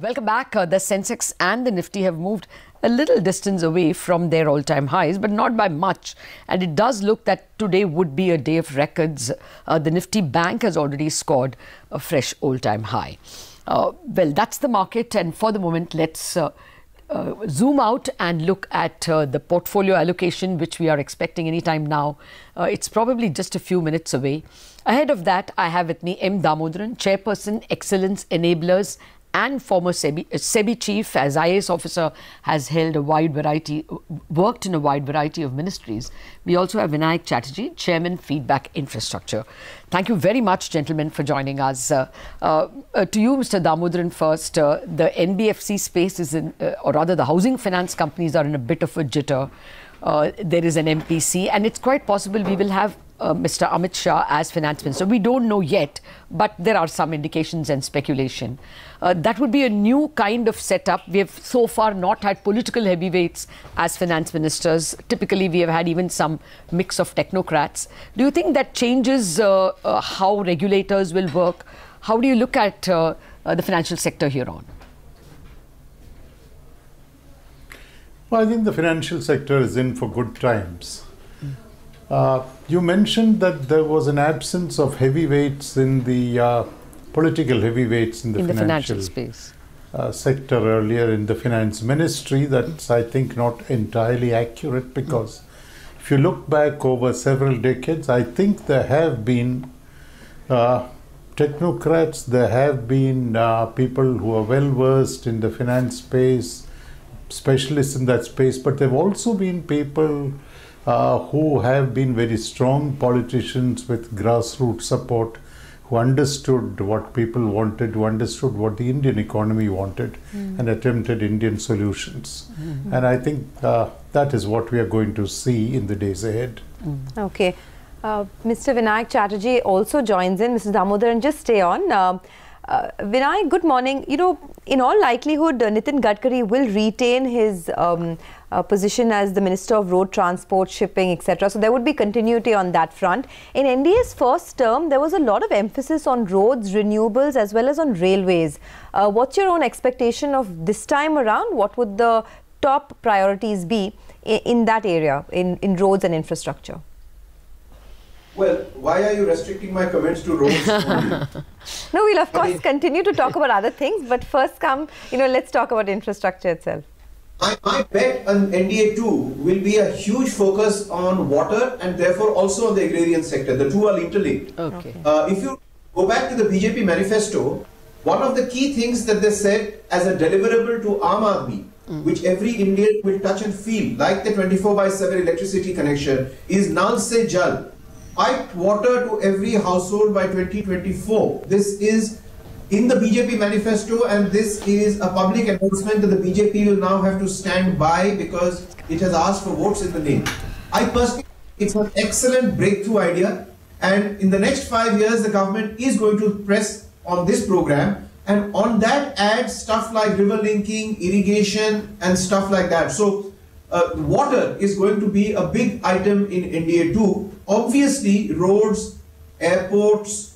Welcome back. The Sensex and the Nifty have moved a little distance away from their all-time highs, but not by much. And it does look that today would be a day of records. The Nifty Bank has already scored a fresh all-time high. Well, that's the market. And for the moment, let's zoom out and look at the portfolio allocation, which we are expecting anytime now. It's probably just a few minutes away. Ahead of that, I have with me M. Damodaran, Chairperson, Excellence Enablers, and former SEBI chief. As IAS officer, has held a wide variety, worked in a wide variety of ministries. We also have Vinayak Chatterjee, Chairman, Feedback Infrastructure. Thank you very much, gentlemen, for joining us. To you, Mr. Damodaran, first, the NBFC space is in, or rather the housing finance companies are in a bit of a jitter. There is an MPC, and it's quite possible we will have Mr. Amit Shah as finance minister. We don't know yet, but there are some indications and speculation. That would be a new kind of setup. We have so far not had political heavyweights as finance ministers. Typically, we have had even some mix of technocrats. Do you think that changes how regulators will work? How do you look at the financial sector here on? Well, I think the financial sector is in for good times. You mentioned that there was an absence of heavyweights in the political heavyweights in the financial space sector earlier in the finance ministry. That's, I think, not entirely accurate, because if you look back over several decades, I think there have been technocrats, there have been people who are well versed in the finance space, specialists in that space, but there have also been people who have been very strong politicians with grassroots support, who understood what people wanted, who understood what the Indian economy wanted, and attempted Indian solutions. And I think that is what we are going to see in the days ahead. Okay. Mr. Vinayak Chatterjee also joins in. Mrs. Damodaran, just stay on. Vinayak, good morning. You know, in all likelihood, Nitin Gadkari will retain his position as the Minister of Road Transport, Shipping, etc. So there would be continuity on that front. In NDA's first term, there was a lot of emphasis on roads, renewables, as well as on railways. What's your own expectation of this time around? What would the top priorities be in that area, in roads and infrastructure? Well, why are you restricting my comments to roads only? No, we'll of course continue to talk about other things, but first let's talk about infrastructure itself. My bet on NDA 2 will be a huge focus on water and therefore also on the agrarian sector. The two are interlinked. Okay. If you go back to the BJP manifesto, one of the key things that they said as a deliverable to Aam Aadmi, which every Indian will touch and feel, like the 24/7 electricity connection, is Nal Se Jal. Piped water to every household by 2024. This is in the BJP manifesto, and this is a public announcement that the BJP will now have to stand by because it has asked for votes in the name. I personally think it's an excellent breakthrough idea, and in the next 5 years the government is going to press on this program, and on that add stuff like river linking, irrigation and stuff like that. So water is going to be a big item in NDA 2. Obviously, roads, airports,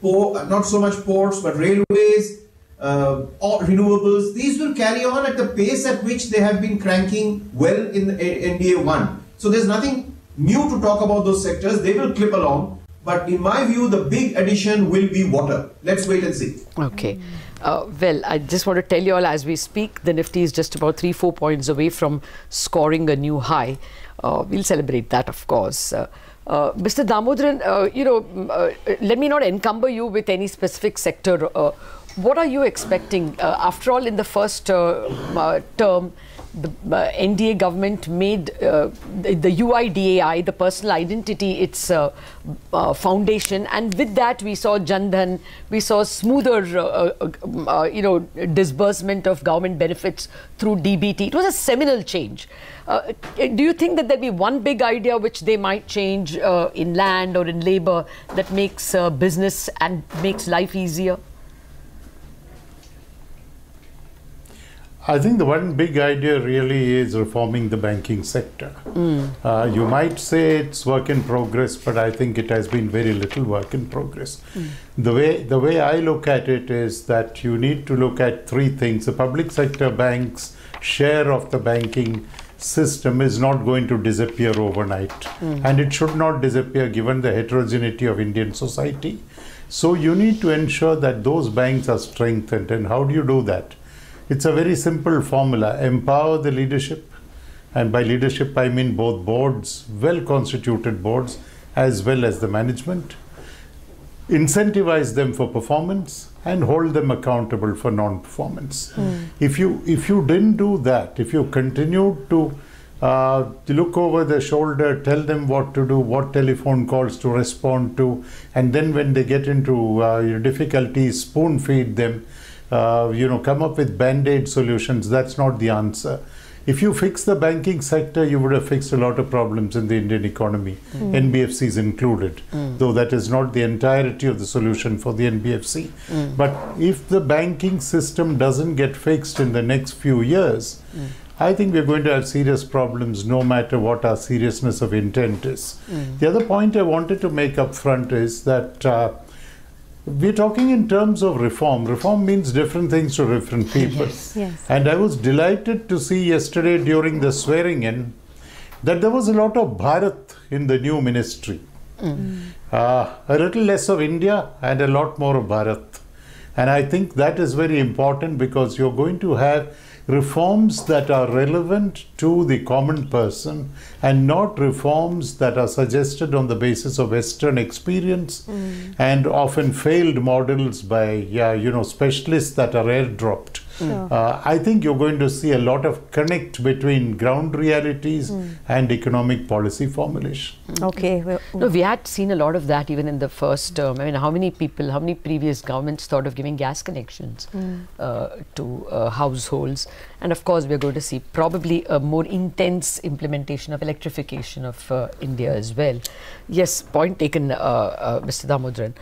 not so much ports, but railways, or renewables, these will carry on at the pace at which they have been cranking well in NDA 1. So there's nothing new to talk about those sectors. They will clip along. But in my view, the big addition will be water. Let's wait and see. Okay. Well, I just want to tell you all, as we speak, the Nifty is just about 3-4 points away from scoring a new high. We'll celebrate that, of course. Mr. Damodaran, let me not encumber you with any specific sector. What are you expecting? After all, in the first term, the NDA government made the UIDAI, the personal identity, its foundation, and with that we saw Jan Dhan, we saw smoother, disbursement of government benefits through DBT. It was a seminal change. Do you think that there'll be one big idea which they might change in land or in labor that makes business and makes life easier? I think the one big idea really is reforming the banking sector. You might say it's work in progress, but I think it has been very little work in progress. The way I look at it is that you need to look at three things. The public sector banks' share of the banking system is not going to disappear overnight, and it should not disappear given the heterogeneity of Indian society. So you need to ensure that those banks are strengthened. And how do you do that? It's a very simple formula. Empower the leadership, and by leadership I mean both boards, well-constituted boards, as well as the management. Incentivize them for performance and hold them accountable for non-performance. If you didn't do that, if you continued to look over their shoulder, tell them what to do, what telephone calls to respond to, and then when they get into difficulties, spoon feed them, come up with band-aid solutions, that's not the answer. If you fix the banking sector, you would have fixed a lot of problems in the Indian economy, NBFCs included, though that is not the entirety of the solution for the NBFC. But if the banking system doesn't get fixed in the next few years, I think we're going to have serious problems no matter what our seriousness of intent is. The other point I wanted to make up front is that we're talking in terms of reform. Reform means different things to different people. Yes. And I was delighted to see yesterday during the swearing in that there was a lot of Bharat in the new ministry. A little less of India and a lot more of Bharat. And I think that is very important because you're going to have reforms that are relevant to the common person and not reforms that are suggested on the basis of Western experience and often failed models by specialists that are airdropped. I think you're going to see a lot of connect between ground realities and economic policy formulation. Okay. No, we had seen a lot of that even in the first term. I mean, how many previous governments thought of giving gas connections to households? And of course, we're going to see probably a more intense implementation of electrification of India as well. Yes, point taken, Mr. Damodaran.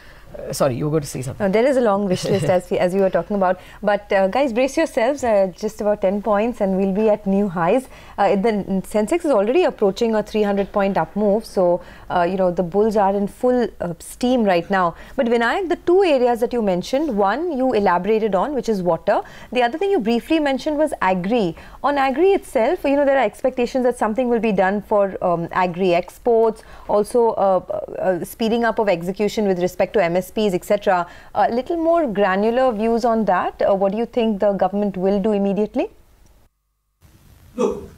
Sorry, you were going to say something. No, there is a long wish list as we were talking about. But guys, brace yourselves. Just about 10 points and we'll be at new highs. The Sensex is already approaching a 300-point up move. So, the bulls are in full steam right now. But Vinayak, the two areas that you mentioned, one you elaborated on, which is water. The other thing you briefly mentioned was agri. On agri itself, there are expectations that something will be done for agri exports, also speeding up of execution with respect to MSPs, etc. A little more granular views on that. What do you think the government will do immediately? Look,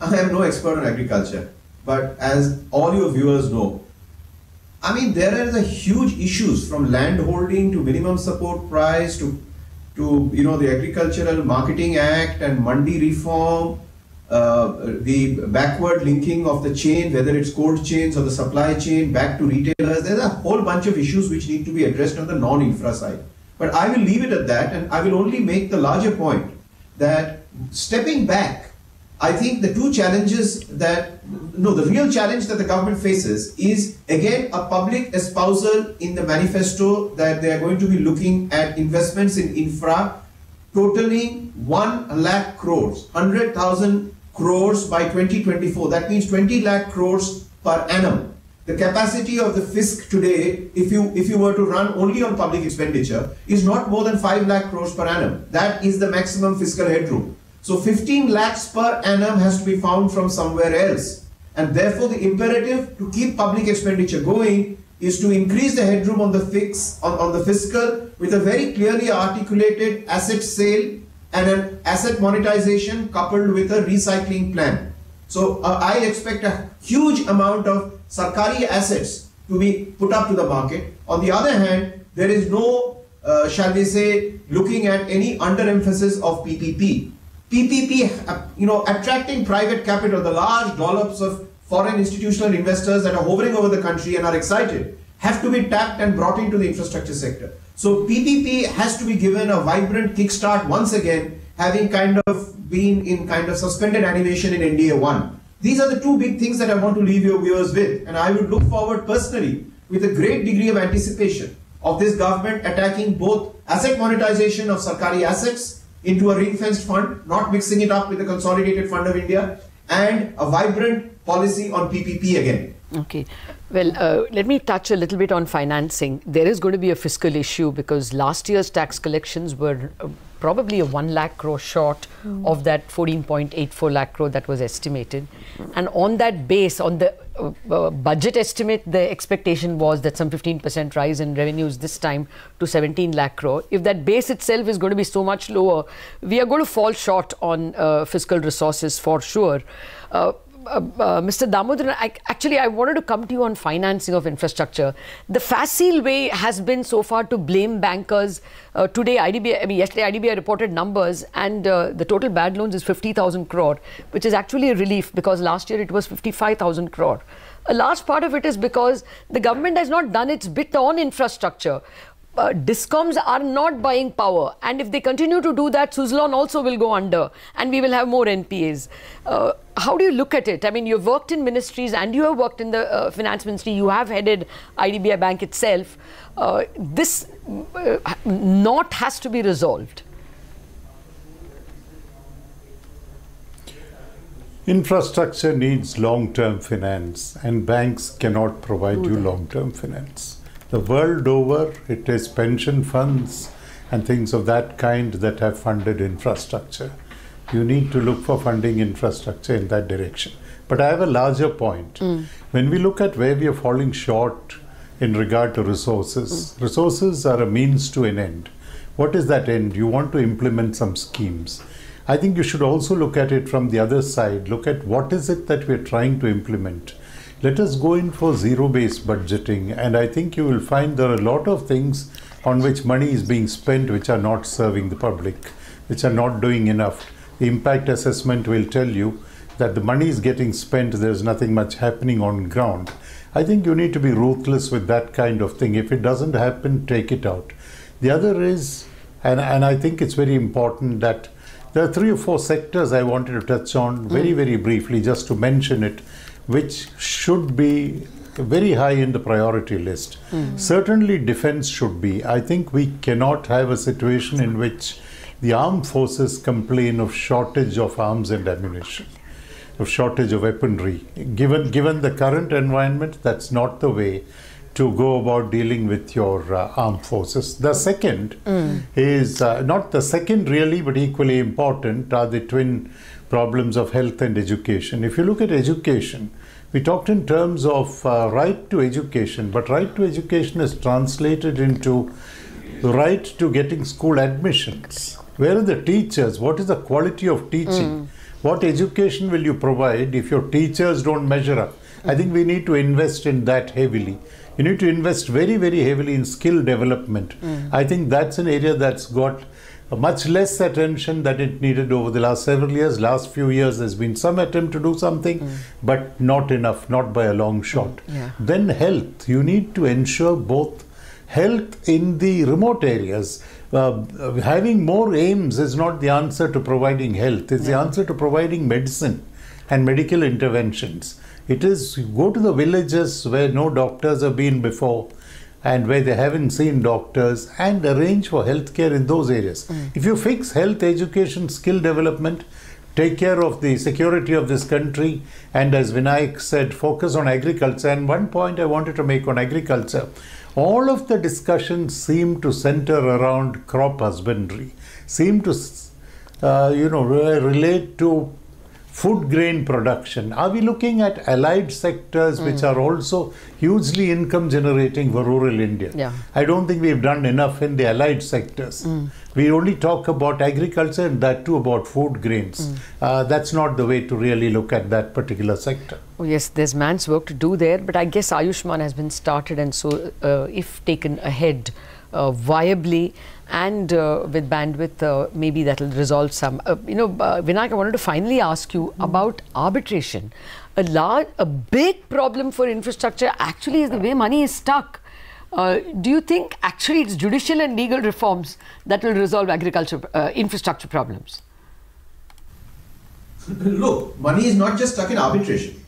I am no expert on agriculture, but as all your viewers know, I mean, there are the huge issues from land holding to minimum support price to the Agricultural Marketing Act and Mandi reform, the backward linking of the chain, whether it's cold chains or the supply chain back to retailers. There's a whole bunch of issues which need to be addressed on the non-infra side. But I will leave it at that, and I will only make the larger point that stepping back, I think the two challenges the real challenge that the government faces is again a public espousal in the manifesto that they are going to be looking at investments in infra totaling 1 lakh crores, 100,000 crores by 2024. That means 20 lakh crores per annum. The capacity of the fisc today, if you were to run only on public expenditure, is not more than 5 lakh crores per annum. That is the maximum fiscal headroom. So 15 lakhs per annum has to be found from somewhere else. And therefore the imperative to keep public expenditure going is to increase the headroom on the fiscal with a very clearly articulated asset sale and an asset monetization coupled with a recycling plan. So I expect a huge amount of Sarkari assets to be put up to the market. On the other hand, there is no, shall we say, looking at any underemphasis of PPP. PPP, attracting private capital, the large dollops of foreign institutional investors that are hovering over the country and are excited, have to be tapped and brought into the infrastructure sector. So PPP has to be given a vibrant kickstart once again, having kind of been in kind of suspended animation in NDA 1. These are the two big things that I want to leave your viewers with, and I would look forward personally with a great degree of anticipation of this government attacking both asset monetization of Sarkari assets into a ring-fenced fund, not mixing it up with the consolidated fund of India, and a vibrant policy on PPP again. Okay. Well, let me touch a little bit on financing. There is going to be a fiscal issue because last year's tax collections were probably a 1 lakh crore short of that 14.84 lakh crore that was estimated. And on that base, on the budget estimate, the expectation was that some 15% rise in revenues this time to 17 lakh crore. If that base itself is going to be so much lower, we are going to fall short on fiscal resources for sure. Mr. Damodaran, I wanted to come to you on financing of infrastructure. The facile way has been so far to blame bankers. Yesterday IDBI reported numbers and the total bad loans is 50,000 crore, which is actually a relief because last year it was 55,000 crore. A large part of it is because the government has not done its bit on infrastructure. Discoms are not buying power, and if they continue to do that, Suzlon also will go under and we will have more NPAs. How do you look at it? I mean, you've worked in ministries and you have worked in the finance ministry, you have headed IDBI Bank itself. This knot has to be resolved. Infrastructure needs long-term finance and banks cannot provide you long-term finance. The world over, it is pension funds and things of that kind that have funded infrastructure. You need to look for funding infrastructure in that direction. But I have a larger point. When we look at where we are falling short in regard to resources, resources are a means to an end. What is that end? You want to implement some schemes. I think you should also look at it from the other side. Look at what is it that we are trying to implement. Let us go in for zero-based budgeting, and I think you will find there are a lot of things on which money is being spent which are not serving the public, which are not doing enough. The impact assessment will tell you that the money is getting spent, there's nothing much happening on ground. I think you need to be ruthless with that kind of thing. If it doesn't happen, take it out. The other is, and I think it's very important that there are 3 or 4 sectors I wanted to touch on very, very briefly, just to mention it, which should be very high in the priority list. Certainly defense should be. I think we cannot have a situation in which the armed forces complain of shortage of arms and ammunition, of shortage of weaponry. Given the current environment, that's not the way to go about dealing with your armed forces. The second is, not the second really, but equally important, are the twin problems of health and education. If you look at education, we talked in terms of right to education, but right to education is translated into the right to getting school admissions. Where are the teachers? What is the quality of teaching? What education will you provide if your teachers don't measure up? I think we need to invest in that heavily. You need to invest very, very heavily in skill development. I think that's an area that's got much less attention that it needed over the last several years. Last few years there's been some attempt to do something, but not enough, not by a long shot. Then health. You need to ensure both health in the remote areas. Having more aims is not the answer to providing health. It's the answer to providing medicine and medical interventions. It is go to the villages where no doctors have been before and where they haven't seen doctors, and arrange for healthcare in those areas. If you fix health, education, skill development, take care of the security of this country, and as Vinayak said, focus on agriculture. And one point I wanted to make on agriculture, all of the discussions seem to center around crop husbandry, seem to relate to food grain production. Are we looking at allied sectors which are also hugely income generating for rural India? I don't think we've done enough in the allied sectors. We only talk about agriculture, and that too about food grains. That's not the way to really look at that particular sector. Oh yes, there's man's work to do there, but I guess Ayushman has been started, and so if taken ahead viably and with bandwidth, maybe that will resolve some. Vinayak, I wanted to finally ask you about arbitration. A big problem for infrastructure actually is the way money is stuck. Do you think actually it's judicial and legal reforms that will resolve infrastructure problems? Look, money is not just stuck in arbitration.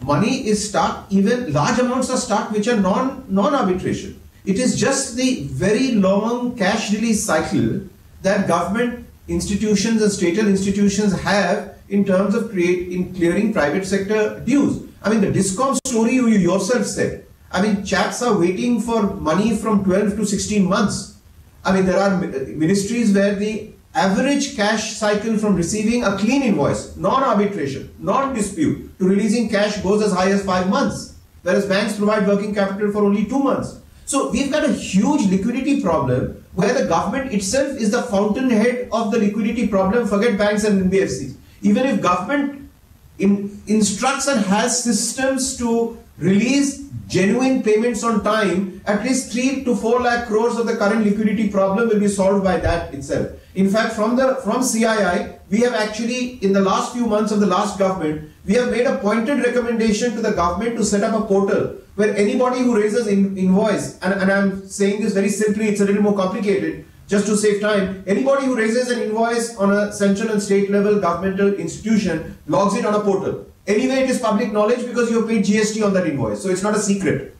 Money is stuck, even large amounts are stuck which are non-arbitration. It is just the very long cash release cycle that government institutions and statal institutions have in terms of clearing private sector dues. I mean, the Discom story you yourself said. I mean, chaps are waiting for money from 12 to 16 months. I mean, there are ministries where the average cash cycle from receiving a clean invoice, non-arbitration, non-dispute, to releasing cash goes as high as 5 months, whereas banks provide working capital for only 2 months. So we've got a huge liquidity problem where the government itself is the fountainhead of the liquidity problem. Forget banks and NBFCs. Even if government instructs and has systems to release genuine payments on time, at least 3 to 4 lakh crores of the current liquidity problem will be solved by that itself. In fact, from CII, we have actually, in the last few months of the last government, we have made a pointed recommendation to the government to set up a portal where anybody who raises an invoice, and I'm saying this very simply, it's a little more complicated, just to save time, anybody who raises an invoice on a central and state level governmental institution logs it on a portal. Anyway, it is public knowledge because you have paid GST on that invoice, so it's not a secret.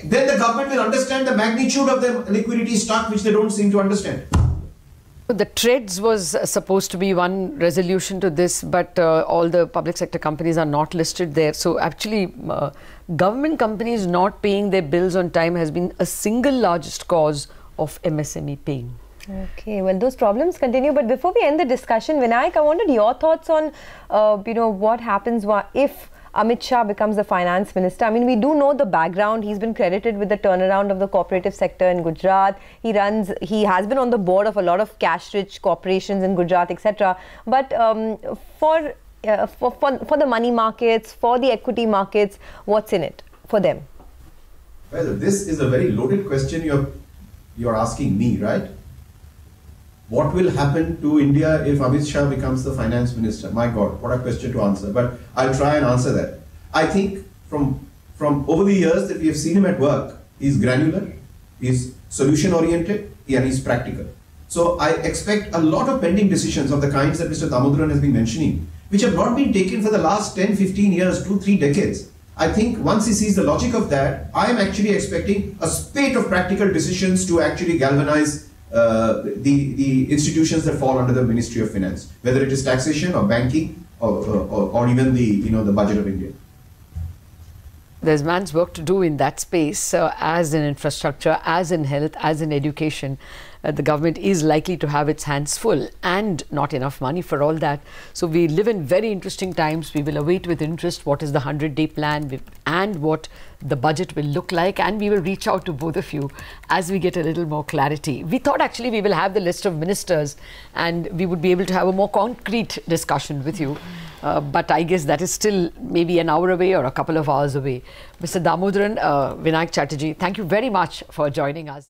Then the government will understand the magnitude of the liquidity stuck, which they don't seem to understand. The TREDS was supposed to be one resolution to this, but all the public sector companies are not listed there. So actually, government companies not paying their bills on time has been a single largest cause of MSME pain. Okay, well, those problems continue. But before we end the discussion, Vinayak, I wanted your thoughts on, what happens if Amit Shah becomes the finance minister. I mean, we do know the background. He's been credited with the turnaround of the cooperative sector in Gujarat. He has been on the board of a lot of cash-rich corporations in Gujarat, etc. But for the money markets, for the equity markets, what's in it for them? Well, this is a very loaded question you're asking me, right? What will happen to India if Amit Shah becomes the finance minister? My God, what a question to answer. But I'll try and answer that. I think from over the years that we have seen him at work, he's granular, he's solution oriented, and he's practical. So I expect a lot of pending decisions of the kinds that Mr. Damodaran has been mentioning, which have not been taken for the last 10, 15 years, 2, 3 decades. I think once he sees the logic of that, I am actually expecting a spate of practical decisions to actually galvanize the institutions that fall under the Ministry of Finance, whether it is taxation or banking or even the budget of India. There's man's work to do in that space, as in infrastructure, as in health, as in education. The government is likely to have its hands full and not enough money for all that. So we live in very interesting times. We will await with interest what is the 100-day plan and what the budget will look like, and we will reach out to both of you as we get a little more clarity. We thought actually we will have the list of ministers and we would be able to have a more concrete discussion with you. But I guess that is still maybe an hour away or a couple of hours away. Mr. Damodaran, Vinayak Chatterjee, thank you very much for joining us.